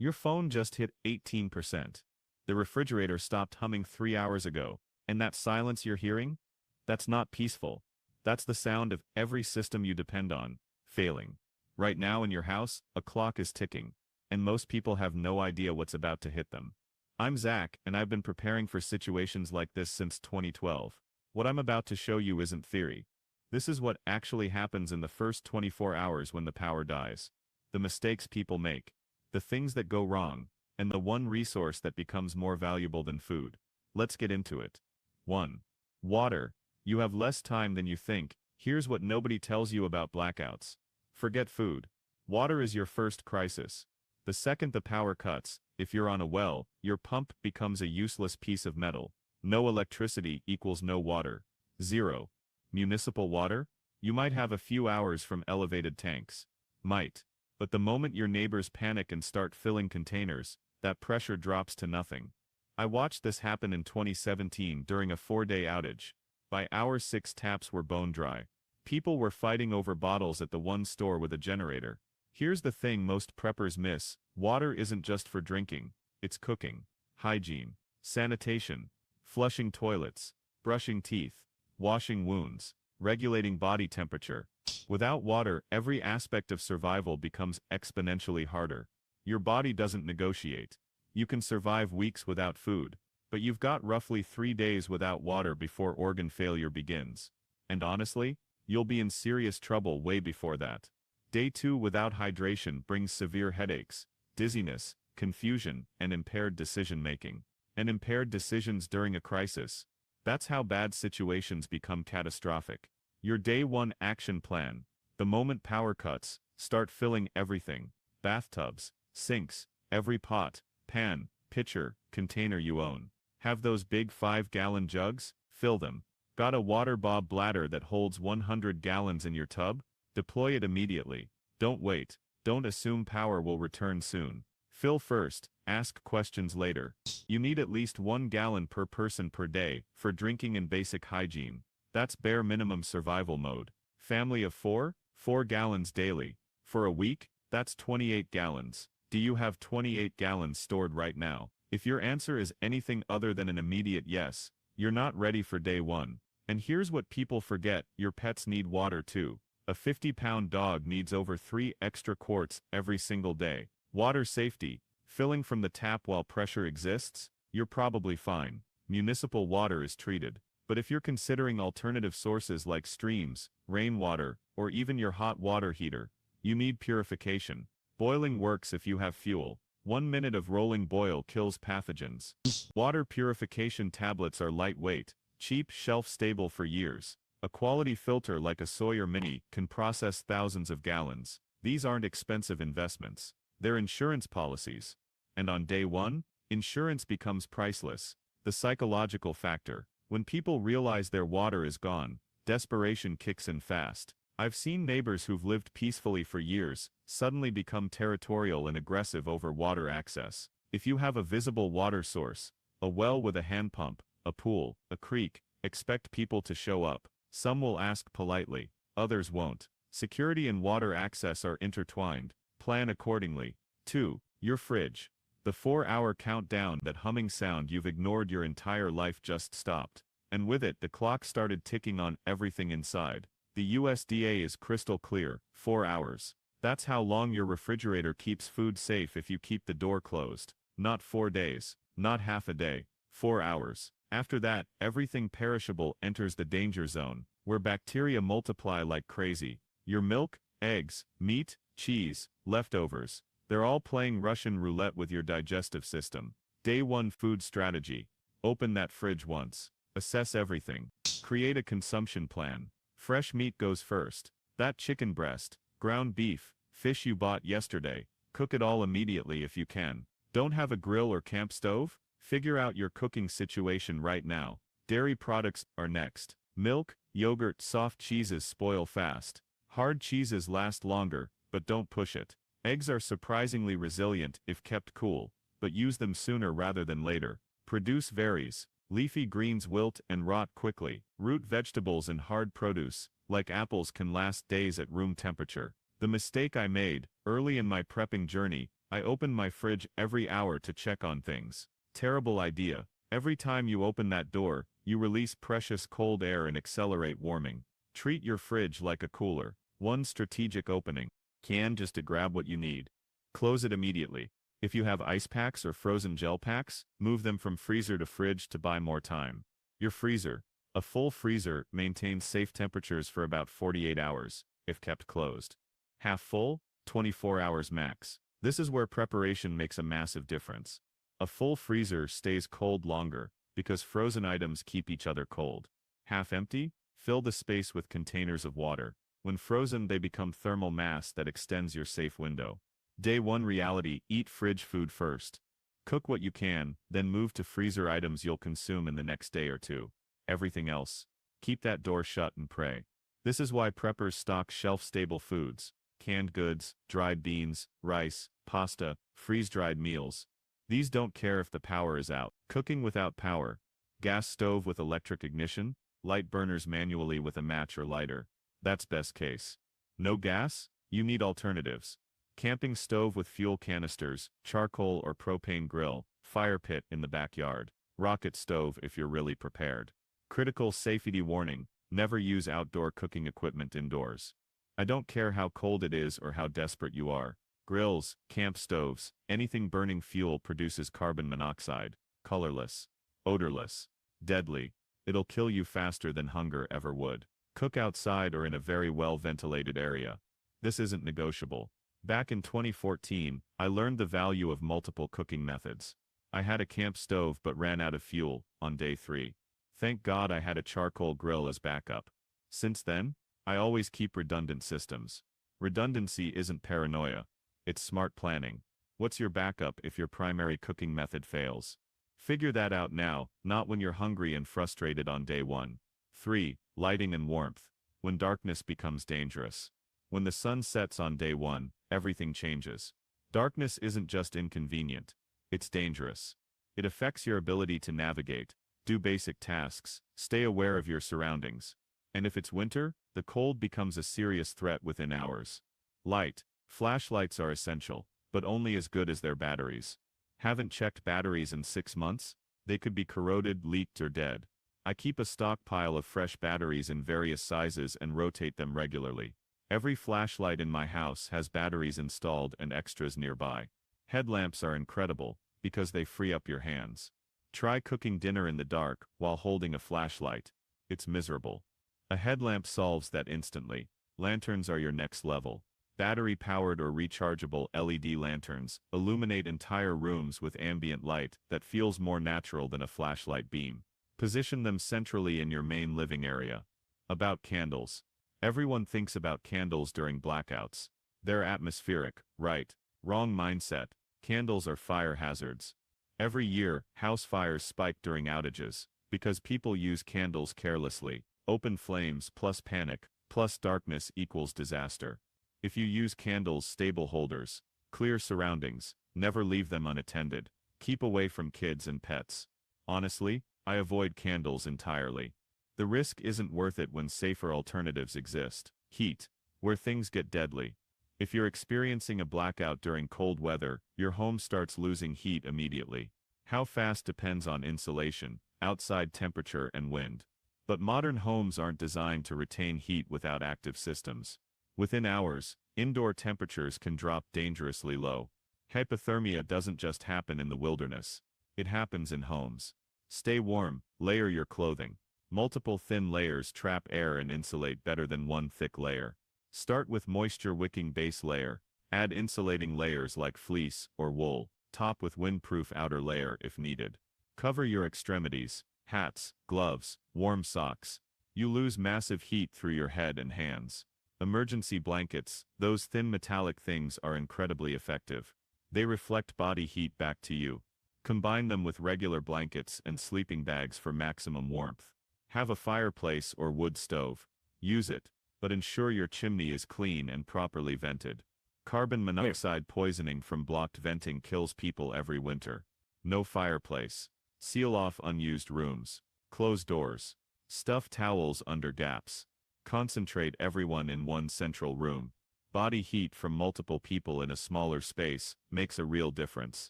Your phone just hit 18%. The refrigerator stopped humming 3 hours ago, and that silence you're hearing? That's not peaceful. That's the sound of every system you depend on, failing. Right now in your house, a clock is ticking, and most people have no idea what's about to hit them. I'm Zach, and I've been preparing for situations like this since 2012. What I'm about to show you isn't theory. This is what actually happens in the first 24 hours when the power dies. The mistakes people make, the things that go wrong, and the one resource that becomes more valuable than food. Let's get into it. 1. Water. You have less time than you think. Here's what nobody tells you about blackouts. Forget food. Water is your first crisis. The second the power cuts, if you're on a well, your pump becomes a useless piece of metal. No electricity equals no water. 0. Municipal water? You might have a few hours from elevated tanks. Might. But the moment your neighbors panic and start filling containers, that pressure drops to nothing. I watched this happen in 2017 during a 4-day outage. By hour 6 taps were bone dry. People were fighting over bottles at the one store with a generator. Here's the thing most preppers miss: water isn't just for drinking, it's cooking, hygiene, sanitation, flushing toilets, brushing teeth, washing wounds, regulating body temperature. Without water, every aspect of survival becomes exponentially harder. Your body doesn't negotiate. You can survive weeks without food, but you've got roughly 3 days without water before organ failure begins. And honestly, you'll be in serious trouble way before that. Day 2 without hydration brings severe headaches, dizziness, confusion, and impaired decision-making. And impaired decisions during a crisis. That's how bad situations become catastrophic. Your Day 1 action plan. The moment power cuts, start filling everything. Bathtubs, sinks, every pot, pan, pitcher, container you own. Have those big 5-gallon jugs? Fill them. Got a water bob bladder that holds 100 gallons in your tub? Deploy it immediately. Don't wait. Don't assume power will return soon. Fill first, ask questions later. You need at least 1 gallon per person per day for drinking and basic hygiene. That's bare minimum survival mode. Family of 4? 4 gallons daily. For a week, that's 28 gallons. Do you have 28 gallons stored right now? If your answer is anything other than an immediate yes, you're not ready for Day 1. And here's what people forget: your pets need water too. A 50-pound dog needs over 3 extra quarts every single day. Water safety. Filling from the tap while pressure exists? You're probably fine. Municipal water is treated. But if you're considering alternative sources like streams, rainwater, or even your hot water heater, you need purification. Boiling works if you have fuel. 1 minute of rolling boil kills pathogens. Water purification tablets are lightweight, cheap, shelf-stable for years. A quality filter like a Sawyer Mini can process thousands of gallons. These aren't expensive investments. They're insurance policies. And on Day 1, insurance becomes priceless. The psychological factor. When people realize their water is gone, desperation kicks in fast. I've seen neighbors who've lived peacefully for years suddenly become territorial and aggressive over water access. If you have a visible water source, a well with a hand pump, a pool, a creek, expect people to show up. Some will ask politely, others won't. Security and water access are intertwined. Plan accordingly. 2. Your fridge. The 4-hour countdown, that humming sound you've ignored your entire life, just stopped. And with it, the clock started ticking on everything inside. The USDA is crystal clear: 4 hours. That's how long your refrigerator keeps food safe if you keep the door closed. Not 4 days, not half a day, 4 hours. After that, everything perishable enters the danger zone, where bacteria multiply like crazy. Your milk, eggs, meat, cheese, leftovers, they're all playing Russian roulette with your digestive system. Day 1 food strategy. Open that fridge once. Assess everything. Create a consumption plan. Fresh meat goes first. That chicken breast, ground beef, fish you bought yesterday, cook it all immediately if you can. Don't have a grill or camp stove? Figure out your cooking situation right now. Dairy products are next. Milk, yogurt, soft cheeses spoil fast. Hard cheeses last longer, but don't push it. Eggs are surprisingly resilient if kept cool, but use them sooner rather than later. Produce varies. Leafy greens wilt and rot quickly. Root vegetables and hard produce, like apples, can last days at room temperature. The mistake I made, early in my prepping journey, I opened my fridge every hour to check on things. Terrible idea. Every time you open that door, you release precious cold air and accelerate warming. Treat your fridge like a cooler. One strategic opening. Can just to grab what you need. Close it immediately. If you have ice packs or frozen gel packs, move them from freezer to fridge to buy more time. Your freezer. A full freezer maintains safe temperatures for about 48 hours, if kept closed. Half full, 24 hours max. This is where preparation makes a massive difference. A full freezer stays cold longer, because frozen items keep each other cold. Half empty, fill the space with containers of water. When frozen, they become thermal mass that extends your safe window. Day 1 reality: eat fridge food first. Cook what you can, then move to freezer items you'll consume in the next day or two. Everything else, keep that door shut and pray. This is why preppers stock shelf-stable foods: canned goods, dried beans, rice, pasta, freeze-dried meals. These don't care if the power is out. Cooking without power. Gas stove with electric ignition, light burners manually with a match or lighter. That's best case. No gas? You need alternatives. Camping stove with fuel canisters, charcoal or propane grill, fire pit in the backyard. Rocket stove if you're really prepared. Critical safety warning: never use outdoor cooking equipment indoors. I don't care how cold it is or how desperate you are. Grills, camp stoves, anything burning fuel produces carbon monoxide. Colorless, odorless, deadly. It'll kill you faster than hunger ever would. Cook outside or in a very well-ventilated area. This isn't negotiable. Back in 2014, I learned the value of multiple cooking methods. I had a camp stove but ran out of fuel on day 3. Thank God I had a charcoal grill as backup. Since then, I always keep redundant systems. Redundancy isn't paranoia. It's smart planning. What's your backup if your primary cooking method fails? Figure that out now, not when you're hungry and frustrated on day 1. 3. Lighting and warmth. When darkness becomes dangerous. When the sun sets on day 1, everything changes. Darkness isn't just inconvenient. It's dangerous. It affects your ability to navigate, do basic tasks, stay aware of your surroundings. And if it's winter, the cold becomes a serious threat within hours. Light. Flashlights are essential, but only as good as their batteries. Haven't checked batteries in 6 months? They could be corroded, leaked, or dead. I keep a stockpile of fresh batteries in various sizes and rotate them regularly. Every flashlight in my house has batteries installed and extras nearby. Headlamps are incredible, because they free up your hands. Try cooking dinner in the dark while holding a flashlight. It's miserable. A headlamp solves that instantly. Lanterns are your next level. Battery-powered or rechargeable LED lanterns illuminate entire rooms with ambient light that feels more natural than a flashlight beam. Position them centrally in your main living area. About candles. Everyone thinks about candles during blackouts. They're atmospheric, right? Wrong mindset. Candles are fire hazards. Every year, house fires spike during outages, because people use candles carelessly. Open flames plus panic, plus darkness equals disaster. If you use candles, stable holders, clear surroundings, never leave them unattended. Keep away from kids and pets. Honestly, I avoid candles entirely. The risk isn't worth it when safer alternatives exist. Heat, where things get deadly. If you're experiencing a blackout during cold weather, your home starts losing heat immediately. How fast depends on insulation, outside temperature, and wind. But modern homes aren't designed to retain heat without active systems. Within hours, indoor temperatures can drop dangerously low. Hypothermia doesn't just happen in the wilderness. It happens in homes. Stay warm, layer your clothing. Multiple thin layers trap air and insulate better than one thick layer. Start with moisture-wicking base layer. Add insulating layers like fleece or wool. Top with windproof outer layer if needed. Cover your extremities, hats, gloves, warm socks. You lose massive heat through your head and hands. Emergency blankets, those thin metallic things, are incredibly effective. They reflect body heat back to you. Combine them with regular blankets and sleeping bags for maximum warmth. Have a fireplace or wood stove. Use it, but ensure your chimney is clean and properly vented. Carbon monoxide poisoning from blocked venting kills people every winter. No fireplace. Seal off unused rooms. Close doors. Stuff towels under gaps. Concentrate everyone in one central room. Body heat from multiple people in a smaller space makes a real difference.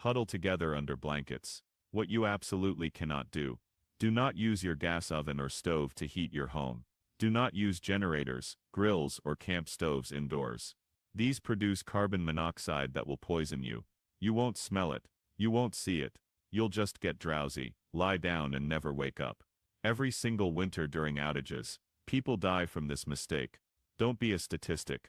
Huddle together under blankets. What you absolutely cannot do. Do not use your gas oven or stove to heat your home. Do not use generators, grills, or camp stoves indoors. These produce carbon monoxide that will poison you. You won't smell it. You won't see it. You'll just get drowsy, lie down and never wake up. Every single winter during outages, people die from this mistake. Don't be a statistic.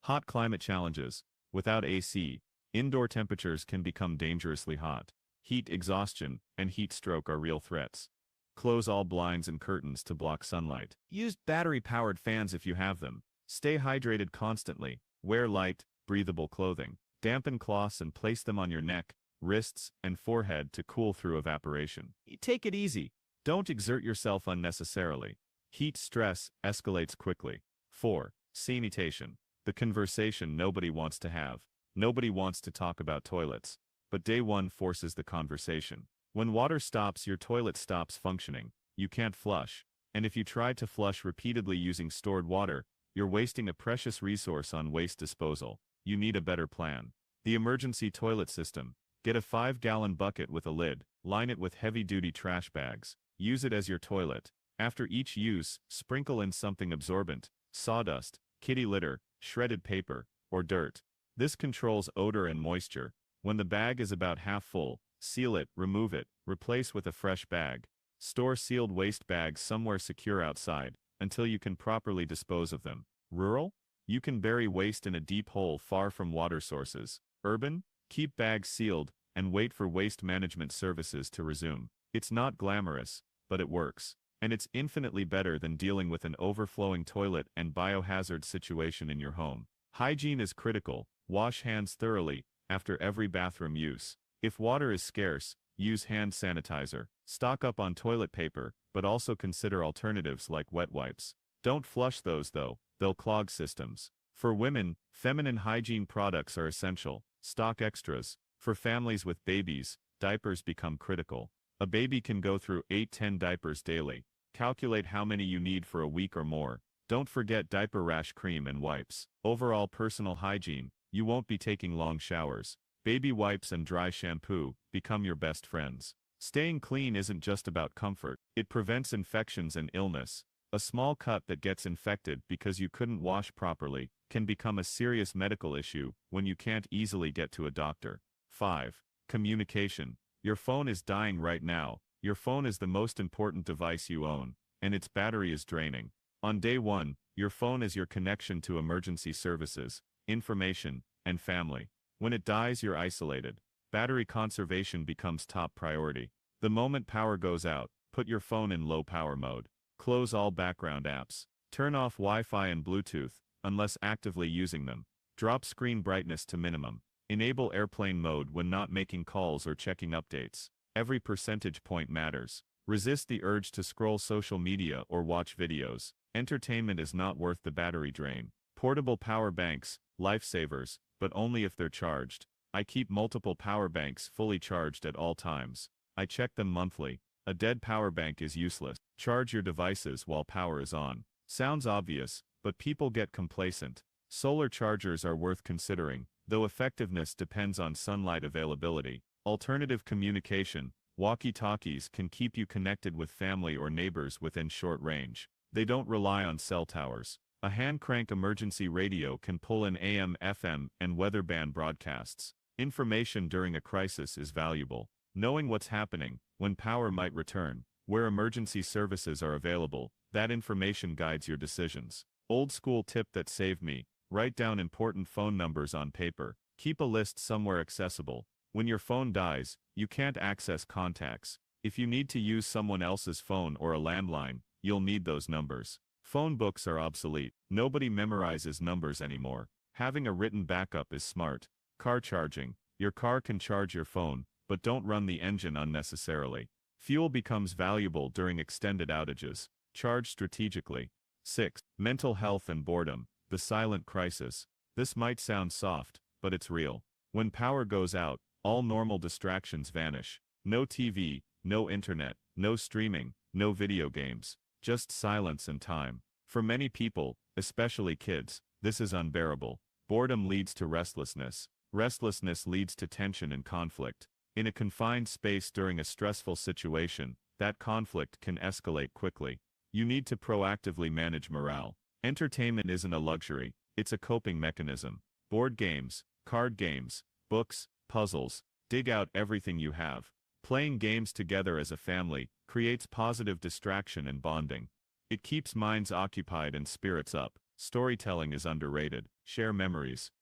Hot climate challenges. Without AC, indoor temperatures can become dangerously hot. Heat exhaustion and heat stroke are real threats. Close all blinds and curtains to block sunlight. Use battery-powered fans if you have them. Stay hydrated constantly. Wear light, breathable clothing. Dampen cloths and place them on your neck, wrists, and forehead to cool through evaporation. Take it easy. Don't exert yourself unnecessarily. Heat stress escalates quickly. 4. Sanitation. The conversation nobody wants to have. Nobody wants to talk about toilets. But day one forces the conversation. When water stops, your toilet stops functioning. You can't flush. And if you try to flush repeatedly using stored water, you're wasting a precious resource on waste disposal. You need a better plan. The emergency toilet system. Get a 5-gallon bucket with a lid. Line it with heavy-duty trash bags. Use it as your toilet. After each use, sprinkle in something absorbent, sawdust, kitty litter, shredded paper, or dirt. This controls odor and moisture. When the bag is about half full, seal it, remove it, replace with a fresh bag. Store sealed waste bags somewhere secure outside, until you can properly dispose of them. Rural? You can bury waste in a deep hole far from water sources. Urban? Keep bags sealed, and wait for waste management services to resume. It's not glamorous, but it works. And it's infinitely better than dealing with an overflowing toilet and biohazard situation in your home. Hygiene is critical. Wash hands thoroughly after every bathroom use. If water is scarce, use hand sanitizer. Stock up on toilet paper, but also consider alternatives like wet wipes. Don't flush those though, they'll clog systems. For women, feminine hygiene products are essential. Stock extras. For families with babies, diapers become critical. A baby can go through 8-10 diapers daily. Calculate how many you need for a week or more. Don't forget diaper rash cream and wipes. Overall personal hygiene. You won't be taking long showers. Baby wipes and dry shampoo become your best friends. Staying clean isn't just about comfort. It prevents infections and illness. A small cut that gets infected because you couldn't wash properly can become a serious medical issue when you can't easily get to a doctor. 5. Communication. Your phone is dying right now. Your phone is the most important device you own, and its battery is draining. On day one, your phone is your connection to emergency services, information, and family. When it dies, you're isolated. Battery conservation becomes top priority. The moment power goes out, put your phone in low power mode. Close all background apps. Turn off Wi-Fi and Bluetooth, unless actively using them. Drop screen brightness to minimum. Enable airplane mode when not making calls or checking updates. Every percentage point matters. Resist the urge to scroll social media or watch videos. Entertainment is not worth the battery drain. Portable power banks, lifesavers, but only if they're charged. I keep multiple power banks fully charged at all times. I check them monthly. A dead power bank is useless. Charge your devices while power is on. Sounds obvious, but people get complacent. Solar chargers are worth considering, though effectiveness depends on sunlight availability. Alternative communication. Walkie-talkies can keep you connected with family or neighbors within short range. They don't rely on cell towers. A hand-crank emergency radio can pull in AM, FM, and weather band broadcasts. Information during a crisis is valuable. Knowing what's happening, when power might return, where emergency services are available, that information guides your decisions. Old school tip that saved me: write down important phone numbers on paper. Keep a list somewhere accessible. When your phone dies, you can't access contacts. If you need to use someone else's phone or a landline, you'll need those numbers. Phone books are obsolete. Nobody memorizes numbers anymore. Having a written backup is smart. Car charging. Your car can charge your phone, but don't run the engine unnecessarily. Fuel becomes valuable during extended outages. Charge strategically. 6. Mental health and boredom. The silent crisis. This might sound soft, but it's real. When power goes out, all normal distractions vanish. No TV, no internet, no streaming, no video games. Just silence and time. For many people, especially kids, This is unbearable. Boredom leads to restlessness. Restlessness leads to tension and conflict. In a confined space during a stressful situation, that conflict can escalate quickly. You need to proactively manage morale. Entertainment isn't a luxury, it's a coping mechanism. Board games, card games, books, puzzles, dig out everything you have. Playing games together as a family creates positive distraction and bonding. It keeps minds occupied and spirits up. Storytelling is underrated. Share memories.